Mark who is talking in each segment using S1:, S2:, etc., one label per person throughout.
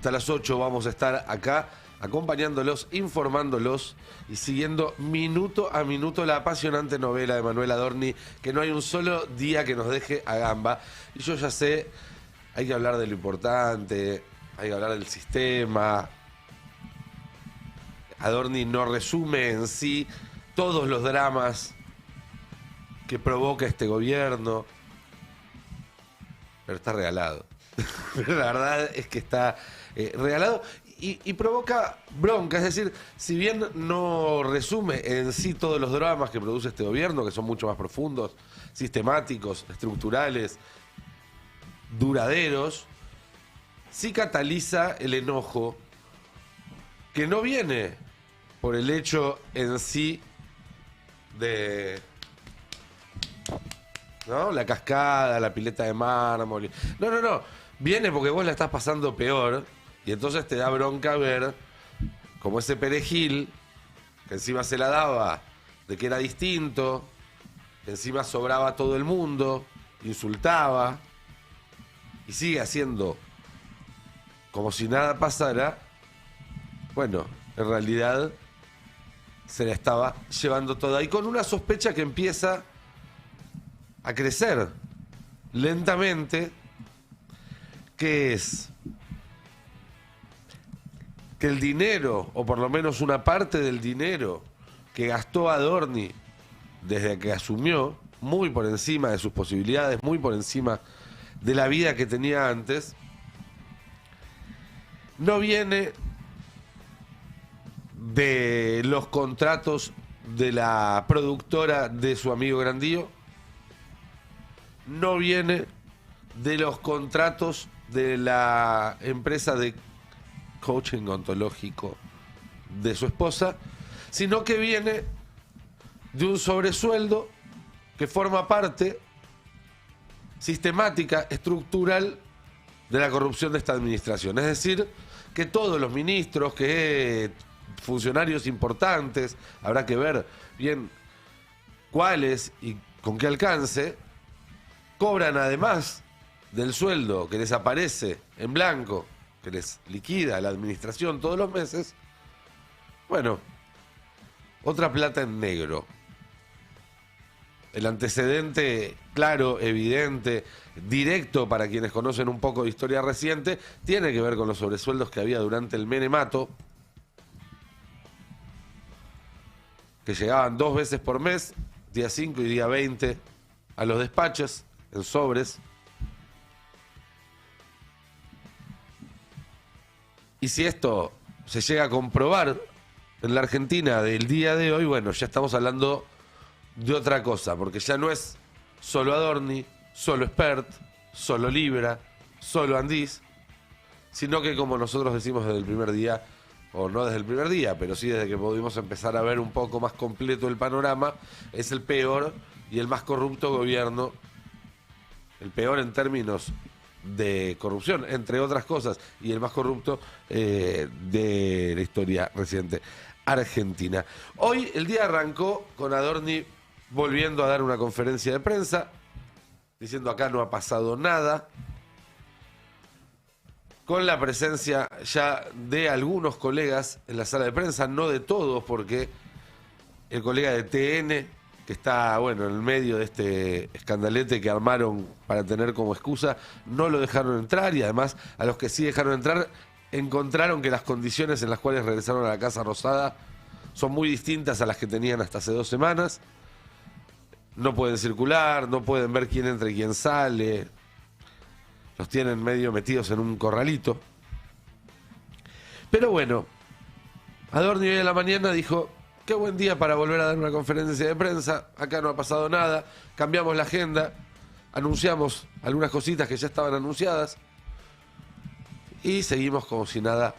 S1: Hasta las 8 vamos a estar acá acompañándolos, informándolos y siguiendo minuto a minuto la apasionante novela de Manuel Adorni, que no hay un solo día que nos deje a gamba. Y yo ya sé, hay que hablar de lo importante, hay que hablar del sistema. Adorni no resume en sí todos los dramas que provoca este gobierno, pero está regalado. La verdad es que está regalado y provoca bronca. Es decir, si bien no resume en sí todos los dramas que produce este gobierno, que son mucho más profundos, sistemáticos, estructurales, duraderos, sí cataliza el enojo que no viene por el hecho en sí de... ¿no? La cascada, la pileta de mármol. No. Viene porque vos la estás pasando peor y entonces te da bronca ver como ese perejil, que encima se la daba de que era distinto, que encima sobraba a todo el mundo, insultaba y sigue haciendo como si nada pasara. Bueno, en realidad se la estaba llevando toda y con una sospecha que empieza a crecer lentamente, que es que el dinero, o por lo menos una parte del dinero que gastó Adorni desde que asumió, muy por encima de sus posibilidades, muy por encima de la vida que tenía antes, no viene de los contratos de la productora de su amigo Grandío, no viene de los contratos de la empresa de coaching ontológico de su esposa, sino que viene de un sobresueldo que forma parte sistemática, estructural de la corrupción de esta administración. Es decir, que todos los ministros, que funcionarios importantes, habrá que ver bien cuáles y con qué alcance, cobran además del sueldo que les aparece en blanco, que les liquida la administración todos los meses, bueno, otra plata en negro. El antecedente claro, evidente, directo para quienes conocen un poco de historia reciente, tiene que ver con los sobresueldos que había durante el menemato, que llegaban 2 veces por mes, día 5 y día 20, a los despachos, en sobres. Y si esto se llega a comprobar en la Argentina del día de hoy, bueno, ya estamos hablando de otra cosa, porque ya no es solo Adorni, solo Spert, solo Libra, solo Andís, sino que, como nosotros decimos desde el primer día, o no desde el primer día, pero sí desde que pudimos empezar a ver un poco más completo el panorama, es el peor y el más corrupto gobierno, el peor en términos de corrupción, entre otras cosas, y el más corrupto de la historia reciente argentina. Hoy el día arrancó con Adorni volviendo a dar una conferencia de prensa, diciendo acá no ha pasado nada, con la presencia ya de algunos colegas en la sala de prensa, no de todos, porque el colega de TN, que está, bueno, en el medio de este escandalete que armaron para tener como excusa, no lo dejaron entrar, y además a los que sí dejaron entrar encontraron que las condiciones en las cuales regresaron a la Casa Rosada son muy distintas a las que tenían hasta hace 2 semanas. No pueden circular, no pueden ver quién entra y quién sale, los tienen medio metidos en un corralito. Pero bueno, Adorni hoy a la mañana dijo: qué buen día para volver a dar una conferencia de prensa, acá no ha pasado nada, cambiamos la agenda, anunciamos algunas cositas que ya estaban anunciadas y seguimos como si nada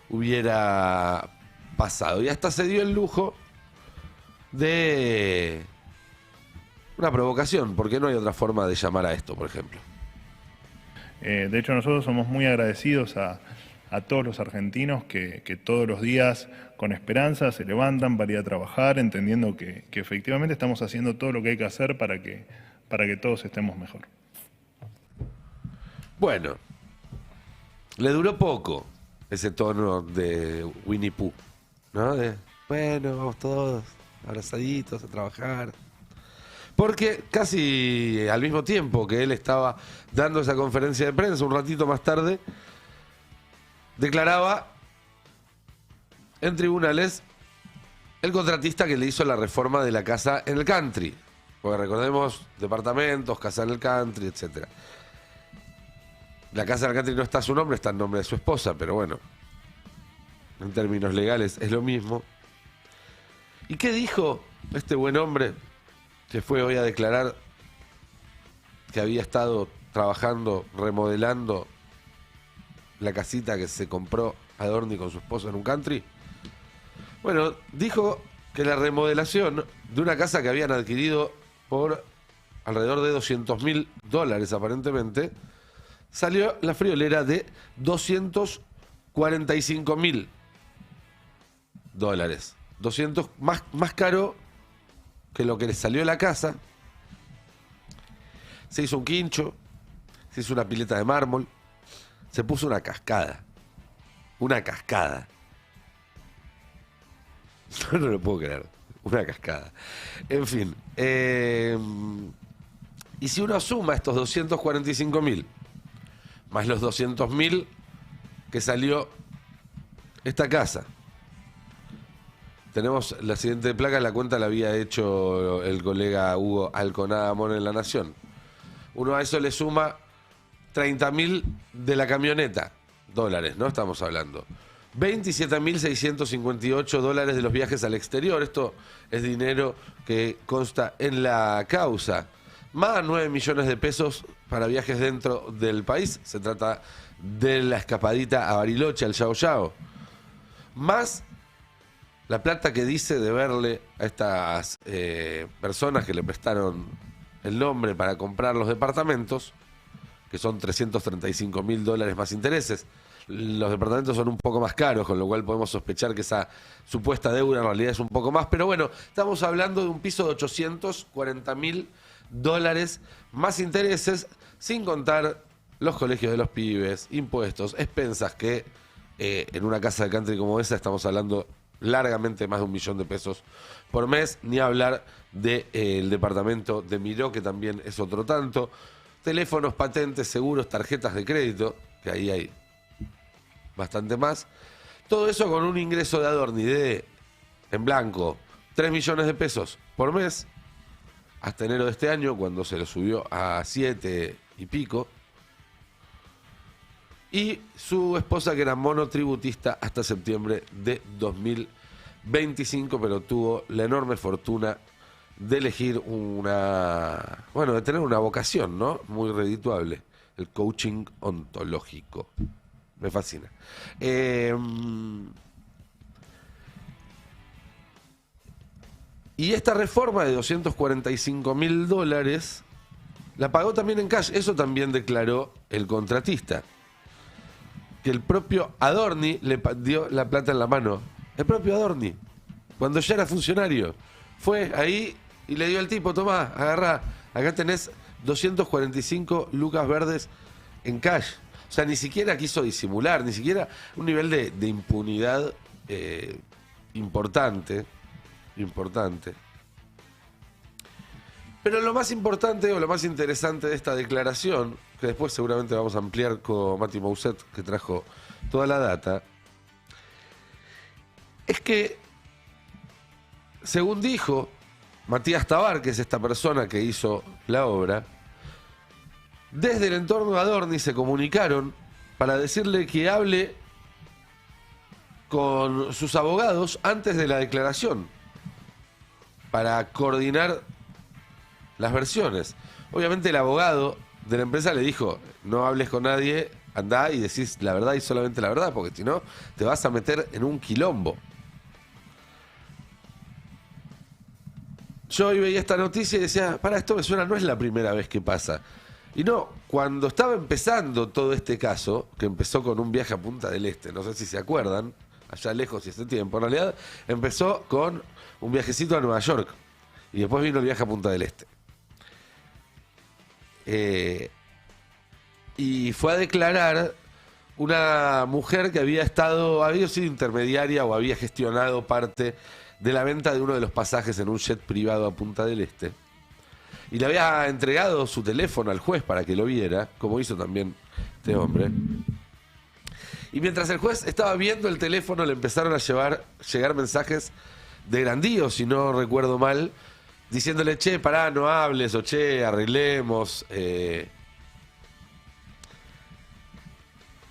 S1: hubiera pasado. Y hasta se dio el lujo de una provocación, porque no hay otra forma de llamar a esto, por ejemplo.
S2: De hecho, nosotros somos muy agradecidos a todos los argentinos que todos los días con esperanza se levantan para ir a trabajar, entendiendo que efectivamente estamos haciendo todo lo que hay que hacer para que todos estemos mejor.
S1: Bueno, le duró poco ese tono de Winnie Pooh, ¿no? De, bueno, vamos todos abrazaditos a trabajar. Porque casi al mismo tiempo que él estaba dando esa conferencia de prensa, un ratito más tarde, declaraba en tribunales el contratista que le hizo la reforma de la casa en el country. Porque recordemos, departamentos, casa en el country, etc. La casa en el country no está a su nombre, está en nombre de su esposa, pero bueno, en términos legales es lo mismo. ¿Y qué dijo este buen hombre que fue hoy a declarar que había estado trabajando, remodelando la casita que se compró Adorni con su esposa en un country? Bueno, dijo que la remodelación de una casa que habían adquirido por alrededor de $200.000 aparentemente, salió la friolera de $245.000. 200 más caro que lo que le salió la casa. Se hizo un quincho, se hizo una pileta de mármol, se puso una cascada. Una cascada. No lo puedo creer. Una cascada. En fin. Y si uno suma estos 245.000 más los 200.000 que salió esta casa. Tenemos la siguiente placa, la cuenta la había hecho el colega Hugo Alconada Amor en La Nación. Uno a eso le suma 30.000 de la camioneta, dólares, ¿no? Estamos hablando. 27.658 dólares de los viajes al exterior. Esto es dinero que consta en la causa. Más 9 millones de pesos para viajes dentro del país. Se trata de la escapadita a Bariloche, al Yao Yao. Más la plata que dice deberle a estas personas que le prestaron el nombre para comprar los departamentos, que son $335.000 más intereses. Los departamentos son un poco más caros, con lo cual podemos sospechar que esa supuesta deuda en realidad es un poco más. Pero bueno, estamos hablando de un piso de $840.000 más intereses, sin contar los colegios de los pibes, impuestos, expensas, que en una casa de country como esa estamos hablando largamente más de $1 millón por mes, ni hablar del departamento de Miró, que también es otro tanto, teléfonos, patentes, seguros, tarjetas de crédito, que ahí hay bastante más. Todo eso con un ingreso de Adorni en blanco, 3 millones de pesos por mes, hasta enero de este año, cuando se lo subió a 7 y pico. Y su esposa, que era monotributista hasta septiembre de 2025, pero tuvo la enorme fortuna de elegir de tener una vocación, ¿no? Muy redituable, el coaching ontológico. Me fascina. Y esta reforma de $245.000 la pagó también en cash. Eso también declaró el contratista. Que el propio Adorni le dio la plata en la mano. El propio Adorni, cuando ya era funcionario, fue ahí y le dio al tipo: tomá, agarrá, acá tenés 245 lucas verdes en cash. O sea, ni siquiera quiso disimular, ni siquiera un nivel de impunidad importante. Pero lo más importante o lo más interesante de esta declaración, que después seguramente vamos a ampliar con Mati Mousset, que trajo toda la data, es que, según dijo Matías Tabar, que es esta persona que hizo la obra, desde el entorno de Adorni se comunicaron para decirle que hable con sus abogados antes de la declaración, para coordinar las versiones. Obviamente el abogado de la empresa le dijo: no hables con nadie, andá y decís la verdad y solamente la verdad, porque si no te vas a meter en un quilombo. Yo hoy veía esta noticia y decía: para, esto me suena, no es la primera vez que pasa. Y no, cuando estaba empezando todo este caso, que empezó con un viaje a Punta del Este, no sé si se acuerdan, allá lejos y hace tiempo, en realidad empezó con un viajecito a Nueva York y después vino el viaje a Punta del Este. Y fue a declarar una mujer que había sido intermediaria o había gestionado parte de la venta de uno de los pasajes en un jet privado a Punta del Este. Y le había entregado su teléfono al juez para que lo viera, como hizo también este hombre. Y mientras el juez estaba viendo el teléfono, le empezaron a llegar mensajes de Grandío, si no recuerdo mal, diciéndole, che, pará, no hables, o che, arreglemos.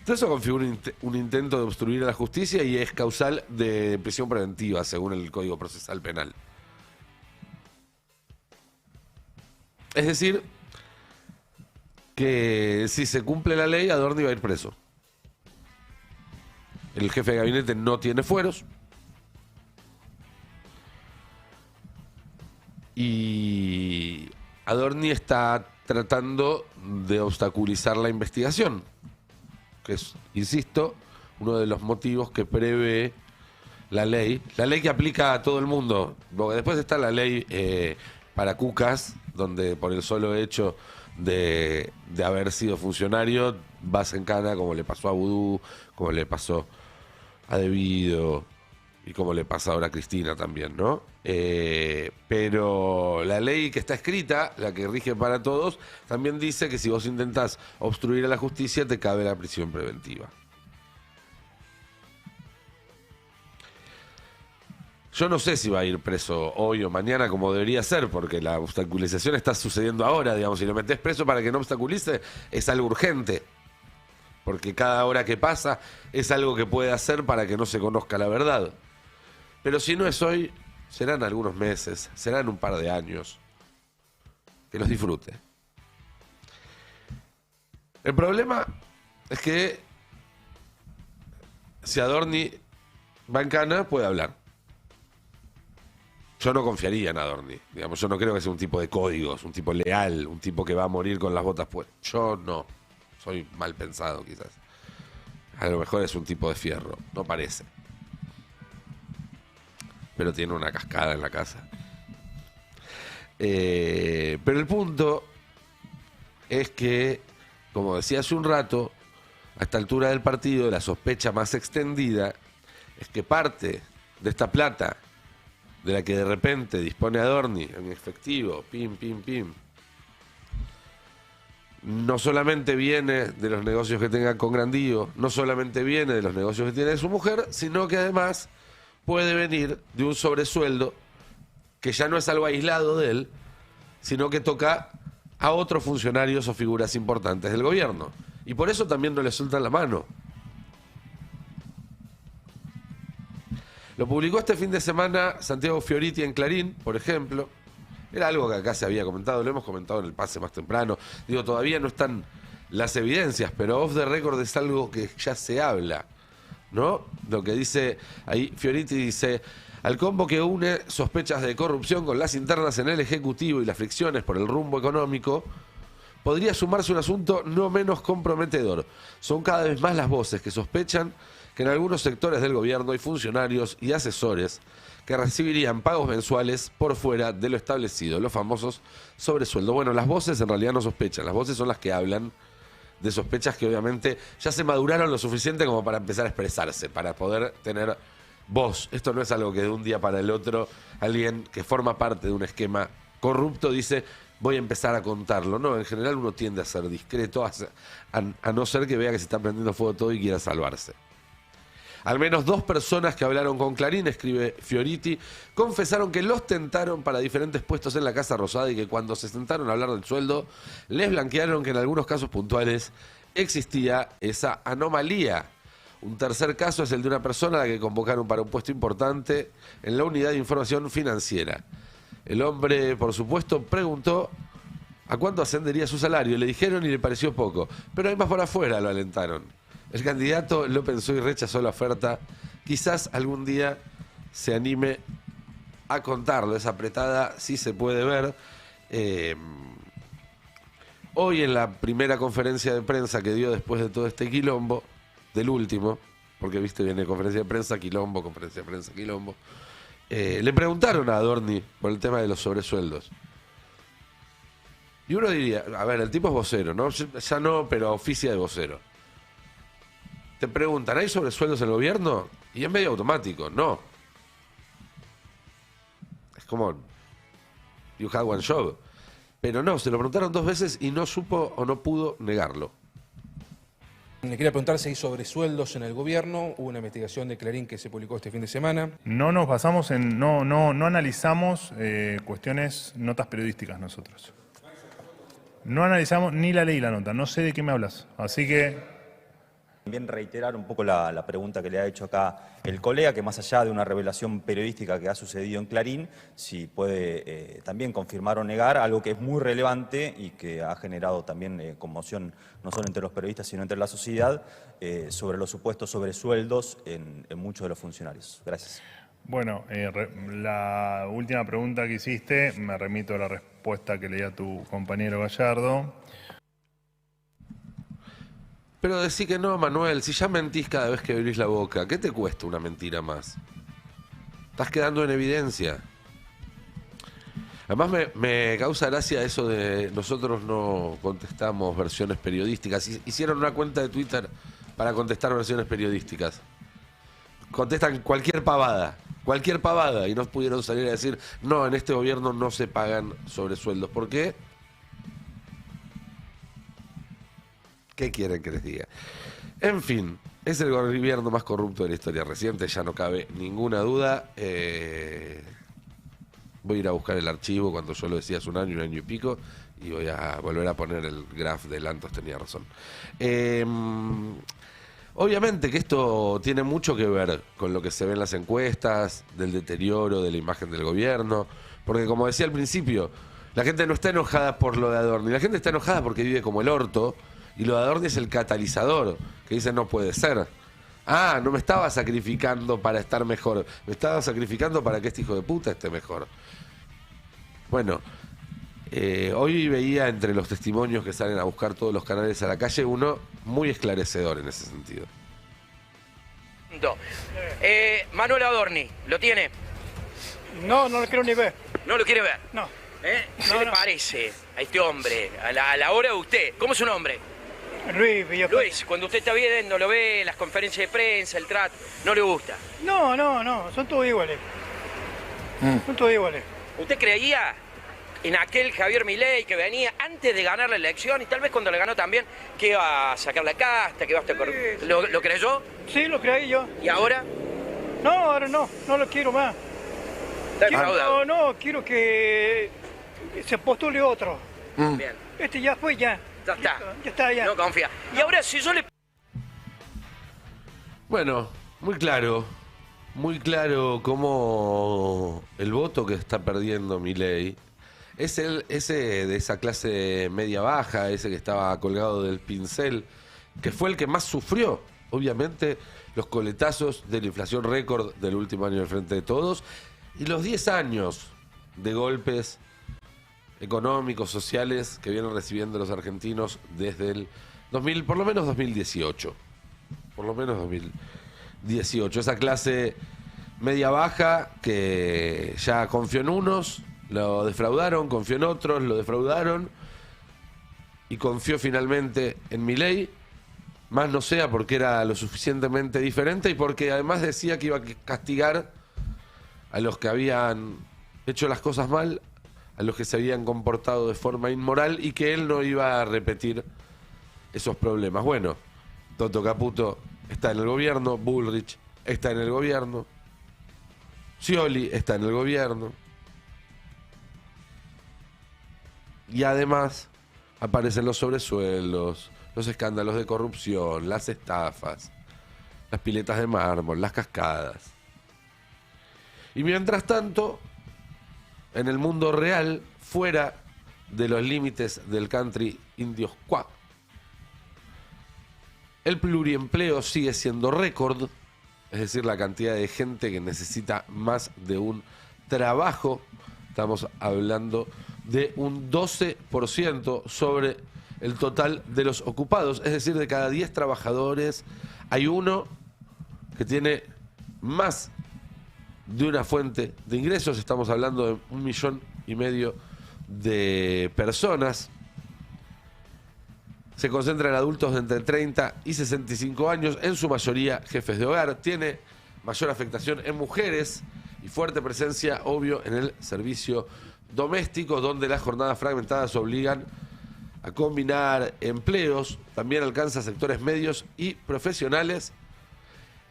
S1: Todo eso configura un intento de obstruir a la justicia y es causal de prisión preventiva, según el Código Procesal Penal. Es decir, que si se cumple la ley, Adorni va a ir preso. El jefe de gabinete no tiene fueros. Y Adorni está tratando de obstaculizar la investigación, que es, insisto, uno de los motivos que prevé la ley que aplica a todo el mundo, porque después está la ley para cucas, donde por el solo hecho de haber sido funcionario vas en cana, como le pasó a Vudú, como le pasó a Devido y como le pasa ahora a Cristina también, ¿no? Pero la ley que está escrita, la que rige para todos, también dice que si vos intentás obstruir a la justicia te cabe la prisión preventiva. Yo no sé si va a ir preso hoy o mañana como debería ser, porque la obstaculización está sucediendo ahora, digamos. Si lo metés preso para que no obstaculice, es algo urgente. Porque cada hora que pasa es algo que puede hacer para que no se conozca la verdad. Pero si no es hoy, serán algunos meses, serán un par de años. Que los disfrute. El problema es que si Adorni va en cana, puede hablar. Yo no confiaría en Adorni. Digamos, yo no creo que sea un tipo de códigos, un tipo leal, un tipo que va a morir con las botas puestas. Yo no. Soy mal pensado, quizás. A lo mejor es un tipo de fierro. No parece. Pero tiene una cascada en la casa. Pero el punto es que, como decía hace un rato, a esta altura del partido, la sospecha más extendida es que parte de esta plata de la que de repente dispone Adorni en efectivo, pim, pim, pim, no solamente viene de los negocios que tenga con Grandío, no solamente viene de los negocios que tiene de su mujer, sino que además puede venir de un sobresueldo que ya no es algo aislado de él, sino que toca a otros funcionarios o figuras importantes del gobierno. Y por eso también no le sueltan la mano. Lo publicó este fin de semana Santiago Fioriti en Clarín, por ejemplo. Era algo que acá se había comentado, lo hemos comentado en el pase más temprano. Digo, todavía no están las evidencias, pero off the record es algo que ya se habla, ¿no? Lo que dice ahí Fioriti dice: al combo que une sospechas de corrupción con las internas en el Ejecutivo y las fricciones por el rumbo económico, podría sumarse un asunto no menos comprometedor. Son cada vez más las voces que sospechan que en algunos sectores del gobierno hay funcionarios y asesores que recibirían pagos mensuales por fuera de lo establecido, los famosos sobresueldos. Bueno, las voces en realidad no sospechan, las voces son las que hablan de sospechas que obviamente ya se maduraron lo suficiente como para empezar a expresarse, para poder tener voz. Esto no es algo que de un día para el otro alguien que forma parte de un esquema corrupto dice: voy a empezar a contarlo. No, en general uno tiende a ser discreto, a no ser que vea que se está prendiendo fuego todo y quiera salvarse. Al menos 2 personas que hablaron con Clarín, escribe Fioriti, confesaron que los tentaron para diferentes puestos en la Casa Rosada y que cuando se sentaron a hablar del sueldo, les blanquearon que en algunos casos puntuales existía esa anomalía. Un tercer caso es el de una persona a la que convocaron para un puesto importante en la Unidad de Información Financiera. El hombre, por supuesto, preguntó a cuánto ascendería su salario. Le dijeron y le pareció poco, pero además por afuera lo alentaron. El candidato lo pensó y rechazó la oferta. Quizás algún día se anime a contarlo. Esa apretada sí se puede ver. Hoy en la primera conferencia de prensa que dio después de todo este quilombo, del último, porque viste, viene conferencia de prensa, quilombo, conferencia de prensa, quilombo, le preguntaron a Adorni por el tema de los sobresueldos. Y uno diría, a ver, el tipo es vocero, ¿no? Ya no, pero oficia de vocero. te preguntan, ¿hay sobresueldos en el gobierno? Y es medio automático, no. Es como, you had one job. Pero no, se lo preguntaron 2 veces y no supo o no pudo negarlo.
S3: Le quería preguntar si hay sobresueldos en el gobierno. Hubo una investigación de Clarín que se publicó este fin de semana.
S2: No nos basamos en, no analizamos cuestiones, notas periodísticas nosotros. No analizamos ni la ley y la nota, no sé de qué me hablas. Así que...
S4: También reiterar un poco la pregunta que le ha hecho acá el colega, que más allá de una revelación periodística que ha sucedido en Clarín, si puede también confirmar o negar algo que es muy relevante y que ha generado también conmoción no solo entre los periodistas, sino entre la sociedad, sobre los supuestos sobresueldos en muchos de los funcionarios. Gracias.
S2: Bueno, la última pregunta que hiciste, me remito a la respuesta que leía tu compañero Gallardo.
S1: Pero decí que no, Manuel, si ya mentís cada vez que abrís la boca, ¿qué te cuesta una mentira más? Estás quedando en evidencia. Además me causa gracia eso de nosotros no contestamos versiones periodísticas. Hicieron una cuenta de Twitter para contestar versiones periodísticas. Contestan cualquier pavada, y no pudieron salir a decir, no, en este gobierno no se pagan sobresueldos. ¿Por qué? ¿Qué quieren que les diga? En fin, es el gobierno más corrupto de la historia reciente, ya no cabe ninguna duda. Voy a ir a buscar el archivo cuando yo lo decía hace un año y pico, y voy a volver a poner el graph de Lantos, tenía razón. Obviamente que esto tiene mucho que ver con lo que se ve en las encuestas, del deterioro de la imagen del gobierno, porque como decía al principio, la gente no está enojada por lo de Adorni, la gente está enojada porque vive como el orto, y lo de Adorni es el catalizador, que dice no puede ser. Ah, no me estaba sacrificando para estar mejor, me estaba sacrificando para que este hijo de puta esté mejor. Bueno, hoy veía entre los testimonios que salen a buscar todos los canales a la calle uno muy esclarecedor en ese sentido.
S5: Manuel Adorni, ¿lo tiene?
S6: No, no lo quiero ni ver.
S5: ¿No lo quiere ver?
S6: No.
S5: ¿Qué le parece a este hombre, a la hora de usted? ¿Cómo es su nombre?
S6: Luis Villafranca.
S5: Luis, cuando usted está viendo, lo ve, las conferencias de prensa, el trato, ¿no le gusta?
S6: No, son todos iguales. Son todos iguales.
S5: ¿Usted creía en aquel Javier Milei que venía antes de ganar la elección y tal vez cuando le ganó también, que iba a sacar la casta, que iba a estar
S6: Sí.
S5: ¿Lo creyó?
S6: Sí, lo creí yo.
S5: ¿Y ahora?
S6: No, ahora no lo quiero más.
S5: Está defraudado.
S6: No, quiero que se postule otro.
S5: Bien,
S6: Este ya fue, ya.
S5: ya está.
S6: Ya está, ya.
S5: No confía. Y ahora, si yo le...
S1: Bueno, muy claro cómo el voto que está perdiendo Milei es ese de esa clase media baja, ese que estaba colgado del pincel, que fue el que más sufrió, obviamente, los coletazos de la inflación récord del último año del Frente de Todos y los 10 años de golpes económicos, sociales que vienen recibiendo los argentinos desde el 2000, por lo menos 2018. Por lo menos 2018. Esa clase media baja que ya confió en unos, lo defraudaron, confió en otros, lo defraudaron y confió finalmente en Milei, más no sea porque era lo suficientemente diferente y porque además decía que iba a castigar a los que habían hecho las cosas mal, a los que se habían comportado de forma inmoral y que él no iba a repetir esos problemas. Bueno, Toto Caputo está en el gobierno, Bullrich está en el gobierno, Scioli está en el gobierno y además aparecen los sobresueldos, los escándalos de corrupción, las estafas, las piletas de mármol, las cascadas. Y mientras tanto, en el mundo real, fuera de los límites del country indio squad, el pluriempleo sigue siendo récord, es decir, la cantidad de gente que necesita más de un trabajo. Estamos hablando de un 12% sobre el total de los ocupados, es decir, de cada 10 trabajadores hay uno que tiene más de una fuente de ingresos. Estamos hablando de 1,5 millones de personas. se concentra en adultos de entre 30 y 65 años, en su mayoría jefes de hogar. Tiene mayor afectación en mujeres y fuerte presencia, obvio, en el servicio doméstico, donde las jornadas fragmentadas obligan a combinar empleos. También alcanza sectores medios y profesionales.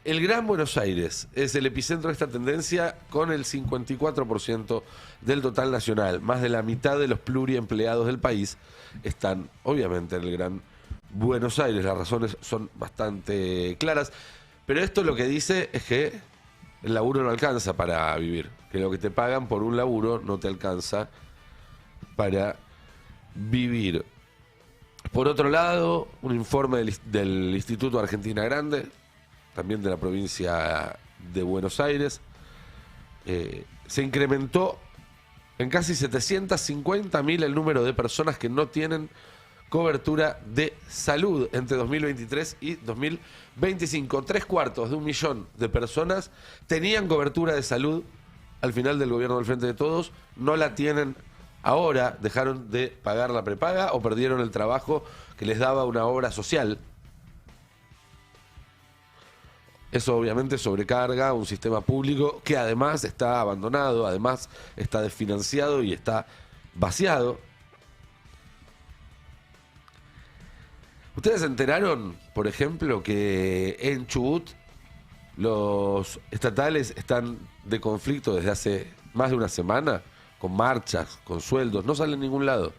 S1: El Gran Buenos Aires es el epicentro de esta tendencia, con el 54% del total nacional. Más de la mitad de los pluriempleados del país están, obviamente, en el Gran Buenos Aires. Las razones son bastante claras, pero esto lo que dice es que el laburo no alcanza para vivir, que lo que te pagan por un laburo no te alcanza para vivir. Por otro lado, un informe del Instituto Argentina Grande, también de la provincia de Buenos Aires, se incrementó en casi 750.000 el número de personas que no tienen cobertura de salud entre 2023 y 2025. 3/4 de personas tenían cobertura de salud al final del gobierno del Frente de Todos, no la tienen ahora, dejaron de pagar la prepaga o perdieron el trabajo que les daba una obra social. Eso obviamente sobrecarga un sistema público que además está abandonado, además está desfinanciado y está vaciado. ¿Ustedes se enteraron, por ejemplo, que en Chubut los estatales están de conflicto desde hace más de una semana? Con marchas, con sueldos, no sale en ningún lado.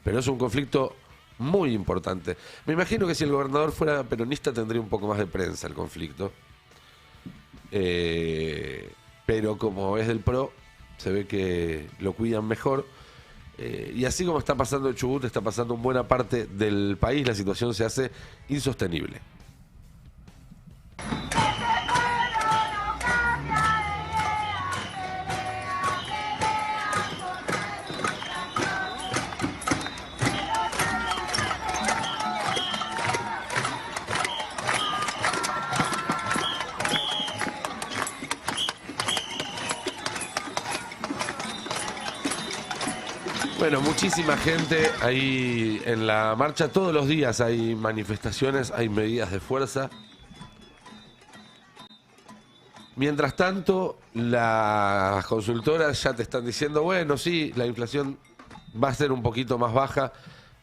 S1: Pero es un conflicto muy importante. Me imagino que si el gobernador fuera peronista tendría un poco más de prensa el conflicto. Pero como es del PRO, se ve que lo cuidan mejor. Y así como está pasando en Chubut, está pasando en buena parte del país, la situación se hace insostenible. Bueno, muchísima gente ahí en la marcha. Todos los días hay manifestaciones, hay medidas de fuerza. Mientras tanto, las consultoras ya te están diciendo, bueno, sí, la inflación va a ser un poquito más baja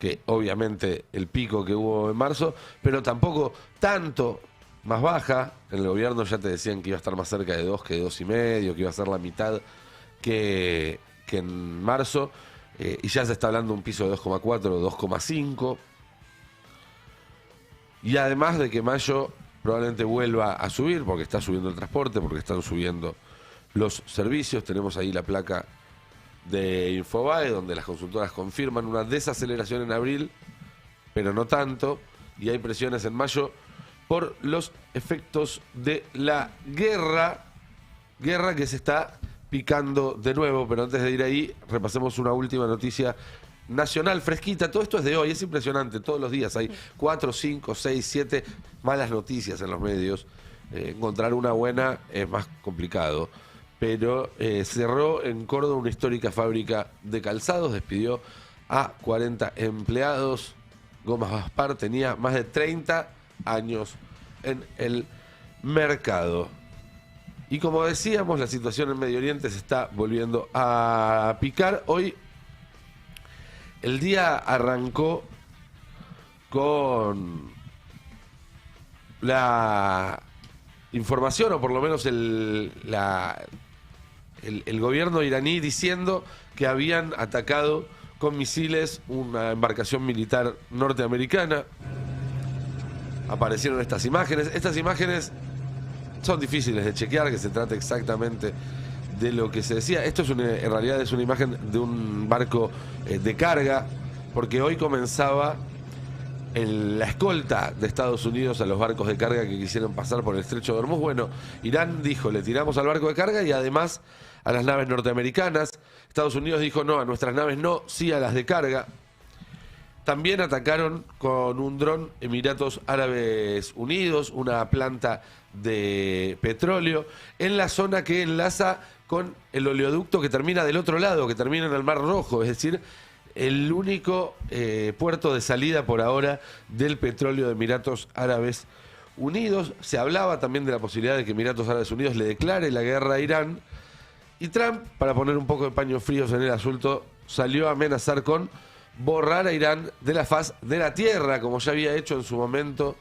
S1: que obviamente el pico que hubo en marzo, pero tampoco tanto más baja. En el gobierno ya te decían que iba a estar más cerca de 2 que de 2,5, que iba a ser la mitad que en marzo. Y ya se está hablando de un piso de 2,4 o 2,5. Y además de que mayo probablemente vuelva a subir, porque está subiendo el transporte, porque están subiendo los servicios. Tenemos ahí la placa de Infobae, donde las consultoras confirman una desaceleración en abril, pero no tanto. Y hay presiones en mayo por los efectos de la guerra que se está picando de nuevo. Pero antes de ir ahí, repasemos una última noticia nacional fresquita. Todo esto es de hoy, es impresionante. Todos los días hay 4, 5, 6, 7 malas noticias en los medios. Encontrar una buena es más complicado. Pero cerró en Córdoba una histórica fábrica de calzados, despidió a 40 empleados. Gomas Vaspar tenía más de 30 años en el mercado. Y como decíamos, la situación en Medio Oriente se está volviendo a picar. Hoy el día arrancó con la información, o por lo menos el gobierno iraní diciendo que habían atacado con misiles una embarcación militar norteamericana. Aparecieron estas imágenes. Estas imágenes son difíciles de chequear, que se trata exactamente de lo que se decía. Esto es en realidad es una imagen de un barco de carga, porque hoy comenzaba la escolta de Estados Unidos a los barcos de carga que quisieron pasar por el estrecho de Hormuz. Bueno, Irán dijo, le tiramos al barco de carga y además a las naves norteamericanas. Estados Unidos dijo, no, a nuestras naves no, sí a las de carga. También atacaron con un dron Emiratos Árabes Unidos, una planta de petróleo, en la zona que enlaza con el oleoducto que termina del otro lado, que termina en el Mar Rojo. Es decir, el único puerto de salida por ahora del petróleo de Emiratos Árabes Unidos. Se hablaba también de la posibilidad de que Emiratos Árabes Unidos le declare la guerra a Irán. Y Trump, para poner un poco de paños fríos en el asunto, salió a amenazar con borrar a Irán de la faz de la tierra, como ya había hecho en su momento,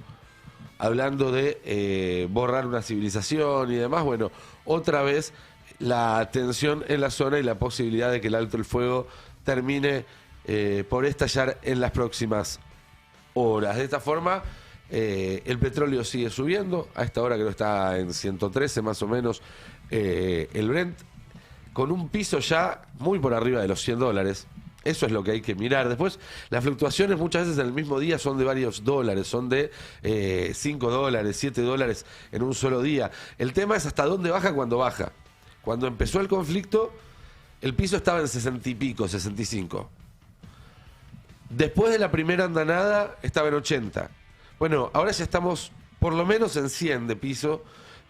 S1: hablando de borrar una civilización y demás. Bueno, otra vez la tensión en la zona y la posibilidad de que el alto el fuego termine por estallar en las próximas horas. De esta forma, el petróleo sigue subiendo. A esta hora creo que está en 113 más o menos el Brent, con un piso ya muy por arriba de los $100. Eso es lo que hay que mirar. Después, las fluctuaciones muchas veces en el mismo día son de varios dólares, son de $5, $7 en un solo día. El tema es hasta dónde baja cuando baja. Cuando empezó el conflicto, el piso estaba en 60 y pico, 65. Después de la primera andanada, estaba en 80. Bueno, ahora ya estamos por lo menos en 100 de piso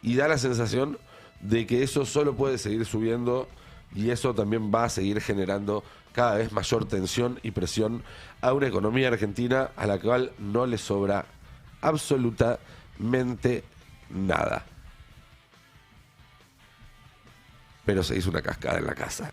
S1: y da la sensación de que eso solo puede seguir subiendo y eso también va a seguir generando cada vez mayor tensión y presión a una economía argentina a la cual no le sobra absolutamente nada. Pero se hizo una cascada en la casa.